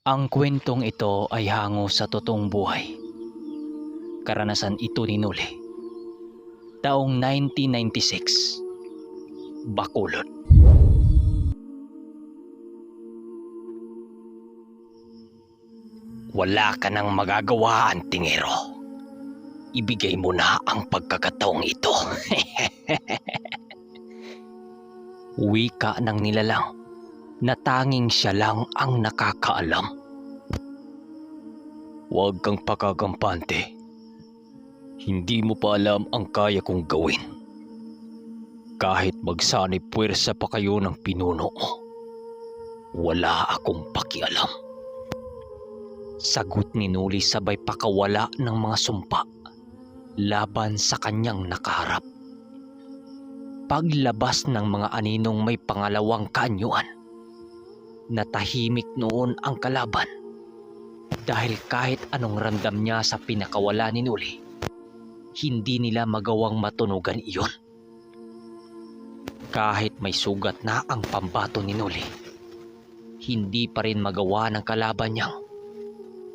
Ang kwentong ito ay hango sa totoong buhay. Karanasan ito ni Noli. Taong 1996, Bacolod. Wala ka nang magagawa, antingero. Ibigay mo na ang pagkakataong ito. Wika ng nilalang na tanging siya lang ang nakakaalam. Huwag kang pakakampante. Hindi mo pa alam ang kaya kong gawin. Kahit magsanay puwersa pa kayo ng pinuno mo, wala akong pakialam. Sagot ni Noli sabay pakawala ng mga sumpa laban sa kanyang nakaharap. Paglabas ng mga aninong may pangalawang kaanyuan, natahimik noon ang kalaban dahil kahit anong ramdam niya sa pinakawala ni Noli, hindi nila magawang matunugan iyon. Kahit may sugat na ang pambato ni Noli, hindi pa rin magawa ng kalaban niyang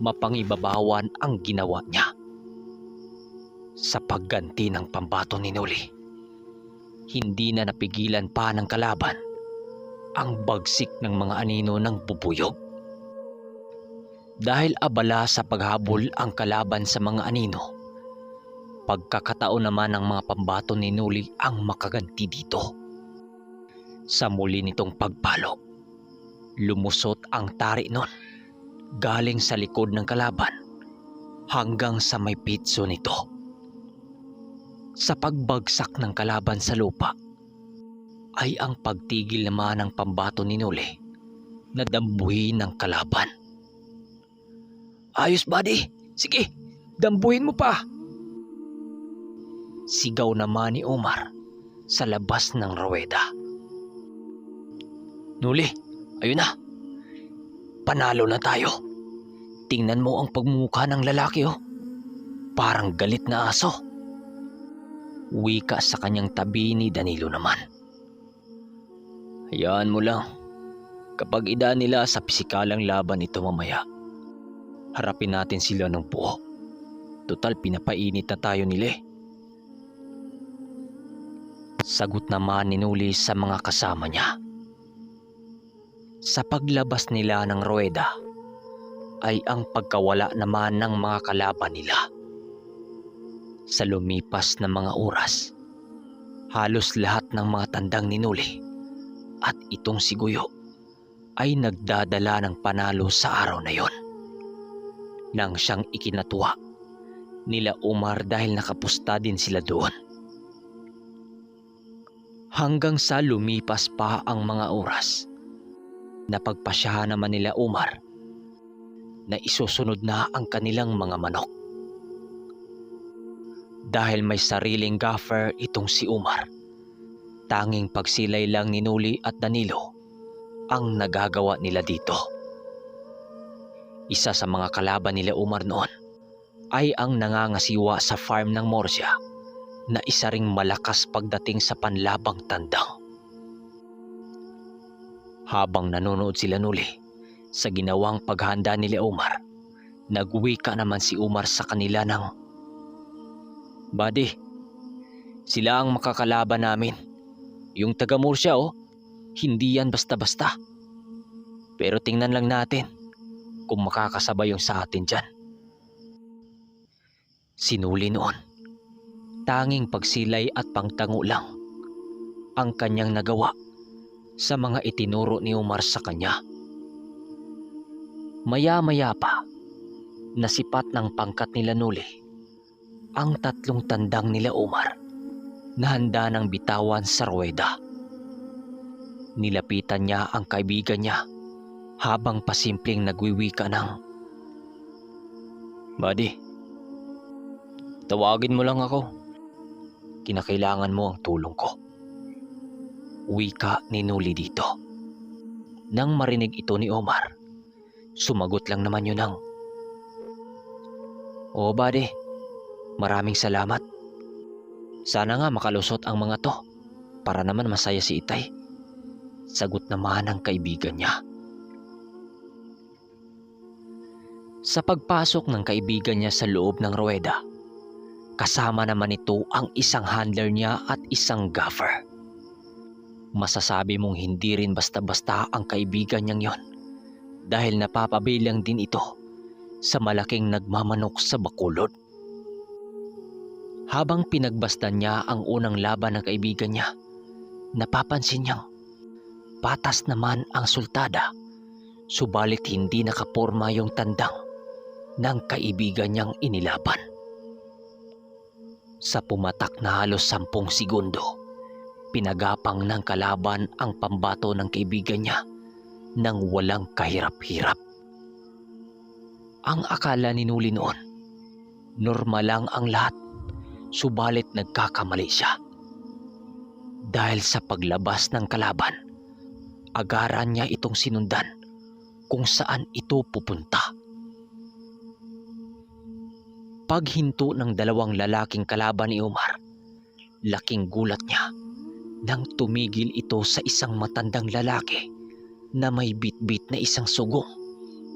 mapangibabawan ang ginawa niya. Sa pagganti ng pambato ni Noli, hindi na napigilan pa ng kalaban ang bagsik ng mga anino ng bubuyog. Dahil abala sa paghabol ang kalaban sa mga anino, pagkakataon naman ng mga pambato ni Noli ang makaganti dito. Sa muli nitong pagpalo, lumusot ang tari nun galing sa likod ng kalaban hanggang sa may pitso nito. Sa pagbagsak ng kalaban sa lupa, ay ang pagtigil naman ng pambato ni Noli na dambuhin ng kalaban. "Ayos, buddy! Sige, dambuhin mo pa!" Sigaw naman ni Omar sa labas ng ruweda. "Noli, ayun na! Panalo na tayo! Tingnan mo ang pagmumukha ng lalaki, oh! Parang galit na aso!" Wika sa kanyang tabi ni Danilo naman. "Hayaan mo lang. Kapag idaan nila sa pisikalang laban ito mamaya, harapin natin sila ng buo. Total pinapainit na tayo nila eh." Sagot naman ni Noli sa mga kasama niya. Sa paglabas nila ng ruweda, ay ang pagkawala naman ng mga kalaban nila. Sa lumipas na mga oras, halos lahat ng mga tandang ni Noli at itong si Guyo ay nagdadala ng panalo sa araw na yon. Nang siyang ikinatuwa nila Omar dahil nakapusta din sila doon. Hanggang sa lumipas pa ang mga oras, napagpasyahan naman nila Omar na isusunod na ang kanilang mga manok. Dahil may sariling gaffer itong si Omar, tanging pagsilay lang ni Noli at Danilo ang nagagawa nila dito. Isa sa mga kalaban nila Omar noon ay ang nangangasiwa sa farm ng Morsia na isa ring malakas pagdating sa panlabang tandang. Habang nanonood sila Noli sa ginawang paghanda nila Omar, nagwika naman si Omar sa kanila ng, "Buddy, sila ang makakalaban namin. Yung taga Murcia, oh, hindi yan basta-basta. Pero tingnan lang natin kung makakasabay yung sa atin dyan." Sinuli noon, tanging pagsilay at pangtango lang ang kanyang nagawa sa mga itinuro ni Omar sa kanya. Maya-maya pa, nasipat ng pangkat nila Noli ang tatlong tandang nila Omar na handa ng bitawan sa ruweda. Nilapitan niya ang kaibigan niya habang pasimpleng nagwiwika ng, "Buddy, tawagin mo lang ako. Kinakailangan mo ang tulong ko." Wika ni Noli dito. Nang marinig ito ni Omar, sumagot lang naman yun ng, "Oo, buddy, maraming salamat. Sana nga makalusot ang mga to para naman masaya si Itay." Sagot naman ng kaibigan niya. Sa pagpasok ng kaibigan niya sa loob ng ruweda, kasama naman ito ang isang handler niya at isang gaffer. Masasabi mong hindi rin basta-basta ang kaibigan niyang yon dahil napapabilang din ito sa malaking nagmamanok sa Bacolod. Habang pinagbastan niya ang unang laban ng kaibigan niya, napapansin niyang patas naman ang sultada, subalit hindi nakaporma yung tandang ng kaibigan niyang inilaban. Sa pumatak na halos 10 segundo, pinagapang ng kalaban ang pambato ng kaibigan niya nang walang kahirap-hirap. Ang akala ni Nuli noon, normal lang ang lahat, subalit nagkakamali siya. Dahil sa paglabas ng kalaban, agaran niya itong sinundan kung saan ito pupunta. Paghinto ng 2 lalaking kalaban ni Omar, laking gulat niya nang tumigil ito sa isang matandang lalaki na may bitbit na isang sugong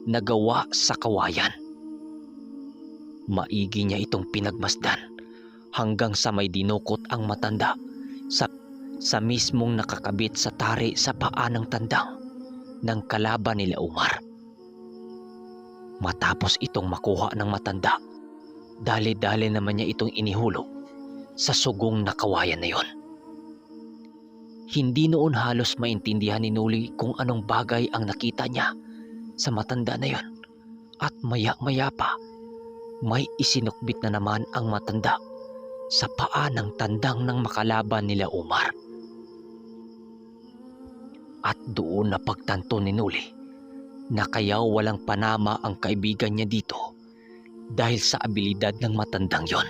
na gawa sa kawayan. Maigi niya itong pinagmasdan hanggang sa may dinukot ang matanda sa mismong nakakabit sa tari sa paa ng tandang ng kalaban nila Omar. Matapos itong makuha ng matanda, dali-dali naman niya itong inihulog sa sugong na kawayan na yon. Hindi noon halos maintindihan ni Nuli kung anong bagay ang nakita niya sa matanda na yon, at maya-maya pa may isinukbit na naman ang matanda sa paa ng tandang ng makalaban nila Omar. At doon napagtanto ni Nuli na kaya walang panama ang kaibigan niya dito dahil sa abilidad ng matandang yon.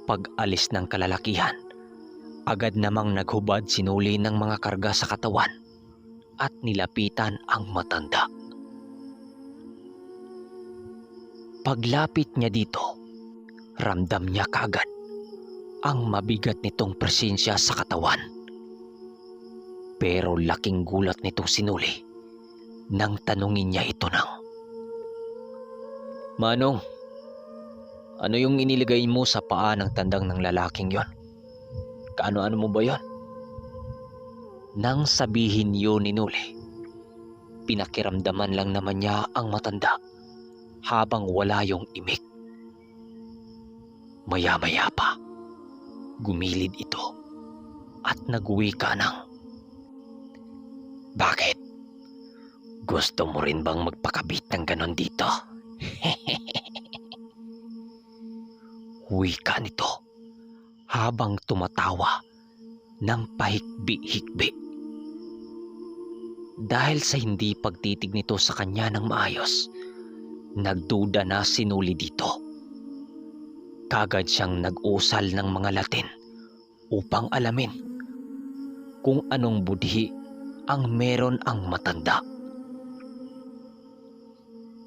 Pag-alis ng kalalakihan, agad namang naghubad si Nuli ng mga karga sa katawan at nilapitan ang matanda. Paglapit niya dito, ramdam niya kaagad ang mabigat nitong presensya sa katawan. Pero laking gulat nitong si Nuli nang tanungin niya ito ng, "Manong, ano yung inilagay mo sa paa ng tandang ng lalaking yon? Kaano-ano mo ba yon?" Nang sabihin yun ni Nuli, pinakiramdaman lang naman niya ang matanda habang wala yung imik. Maya-maya pa, gumilid ito at nagwika ng, "Bakit? Gusto mo rin bang magpakabit ng ganon dito?" Wika nito habang tumatawa ng pahikbi-hikbi. Dahil sa hindi pagtitig nito sa kanya ng maayos, nagduda na si Nuli dito. Kagad siyang nag-usal ng mga Latin upang alamin kung anong budhi ang meron ang matanda.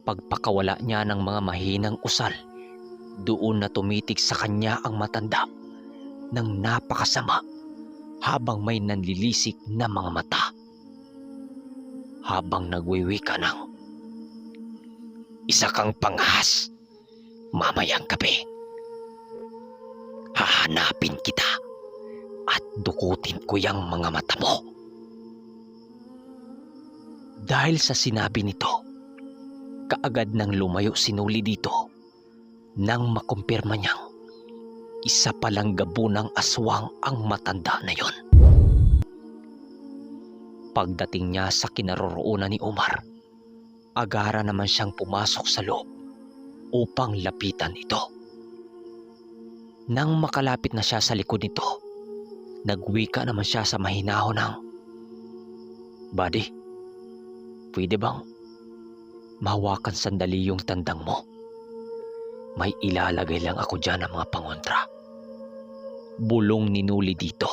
Pagpakawala niya ng mga mahinang usal, doon na tumitig sa kanya ang matanda ng napakasama habang may nanlilisik na mga mata. Habang nagwiwika ng, "Isa kang panghas, mamayang gabi. Hahanapin kita at dukutin ko yung mga mata mo." Dahil sa sinabi nito, kaagad nang lumayo si Nuli dito nang makumpirma niyang isa palang gabunang aswang ang matanda na yon. Pagdating niya sa kinaroroonan ni Omar, agara naman siyang pumasok sa loob upang lapitan ito. Nang makalapit na siya sa likod nito, nagwika naman siya sa mahinahon ng, "Buddy, pwede bang mahawakan sandali yung tandang mo? May ilalagay lang ako dyan ng mga pangontra." Bulong ni Nuli dito.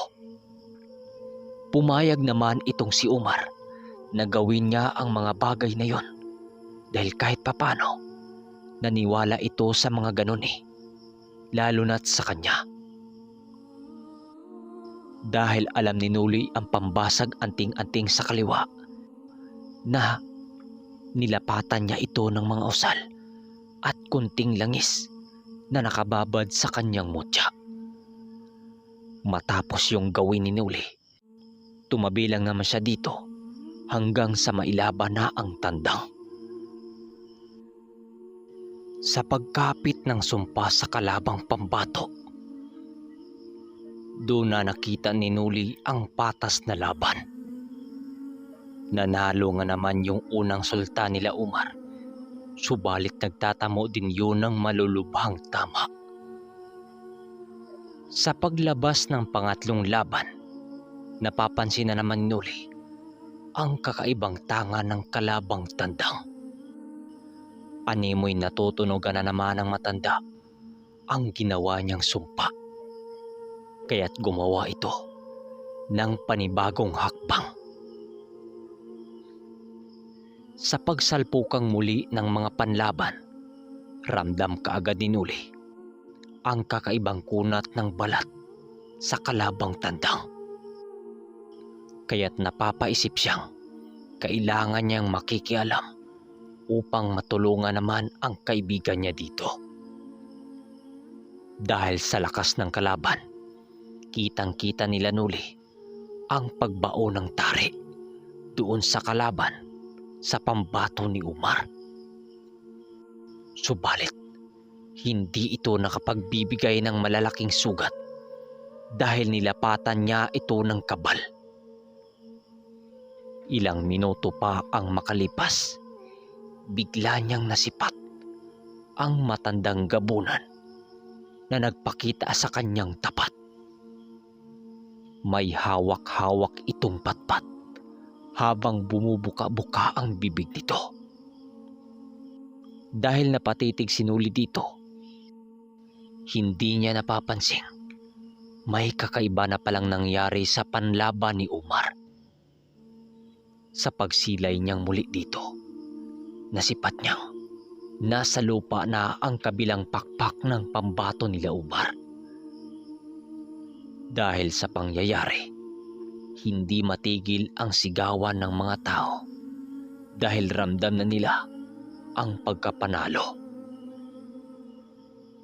Pumayag naman itong si Omar na gawin niya ang mga bagay na yon dahil kahit papano naniwala ito sa mga ganun lalo na't sa kanya. Dahil alam ni Nuli ang pambasag anting-anting sa kaliwa na Nilapatan niya ito ng mga usal at kunting langis na nakababad sa kanyang mutya. Matapos yung gawin ni Nuli, tumabi lang naman siya dito hanggang sa mailaban na ang tandang. Sa pagkapit ng sumpa sa kalabang pambato, doon na nakita ni Nuli ang patas na laban. Nanalo nga naman yung unang sultan nila Umar, subalit nagtatamo din yun ng malulubhang tama. Sa paglabas ng pangatlong laban, napapansin na naman ni Nuli ang kakaibang tanga ng kalabang tandang. Animoy natutunogan na naman ng matanda ang ginawa niyang sumpa. Kaya't gumawa ito ng panibagong hakbang. Sa pagsalpukang muli ng mga panlaban, ramdam kaagad ni Nuli ang kakaibang kunat ng balat sa kalabang tandang. Kaya't napapaisip siyang kailangan niyang makikialam upang matulungan naman ang kaibigan niya dito. Dahil sa lakas ng kalaban, kitang-kita nila Nuli ang pagbao ng tari doon sa kalaban sa pambato ni Umar. Subalit, hindi ito nakapagbibigay ng malalaking sugat dahil nilapatan niya ito ng kabal. Ilang minuto pa ang makalipas, bigla niyang nasipat ang matandang gabunan na nagpakita sa kanyang tapat. May hawak-hawak itong patpat habang bumubuka-buka ang bibig nito. Dahil napatitig si Nuli dito, hindi niya napapansin may kakaiba na palang nangyari sa panlaban ni Umar. Sa pagsilay niyang muli dito, nasipat niyang nasa lupa na ang kabilang pakpak ng pambato nila Umar. Dahil sa pangyayari, hindi matigil ang sigawan ng mga tao dahil ramdam na nila ang pagkapanalo.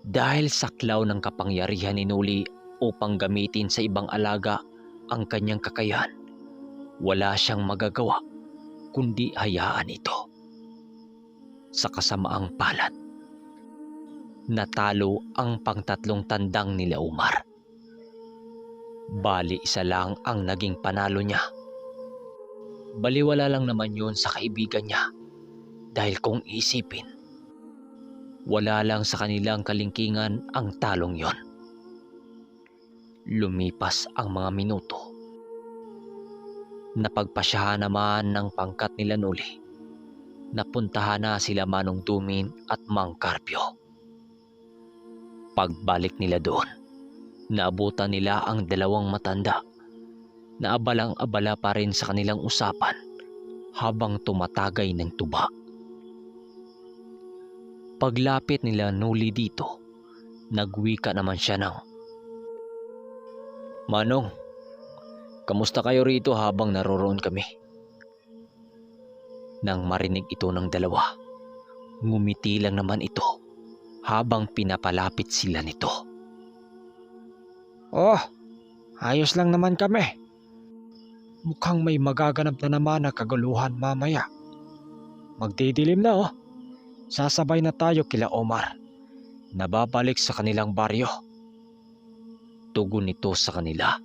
Dahil saklaw ng kapangyarihan ni Nuli upang gamitin sa ibang alaga ang kanyang kakayahan, wala siyang magagawa kundi hayaan ito. Sa kasamaang palad, natalo ang pangtatlong tandang nila Umar. Bali isa lang ang naging panalo niya. Baliwala lang naman yun sa kaibigan niya dahil kung isipin, wala lang sa kanilang kalingkingan ang talong yon. Lumipas ang mga minuto. Napagpasyahan naman ng pangkat nila Nuli. Napuntahan na sila Manong Dumin at Mang Carpio. Pagbalik nila doon, naabutan nila ang dalawang matanda na abalang-abala pa rin sa kanilang usapan habang tumatagay ng tuba. Paglapit nila Nuli dito, nagwika naman siya ng, "Manong, kamusta kayo rito habang naroroon kami?" Nang marinig ito ng dalawa, ngumiti lang naman ito habang pinapalapit sila nito. "Oh, ayos lang naman kami. Mukhang may magaganap na naman na kaguluhan mamaya. Magdidilim na oh. Sasabay na tayo kila Omar. Nababalik sa kanilang baryo." Tugon nito sa kanila.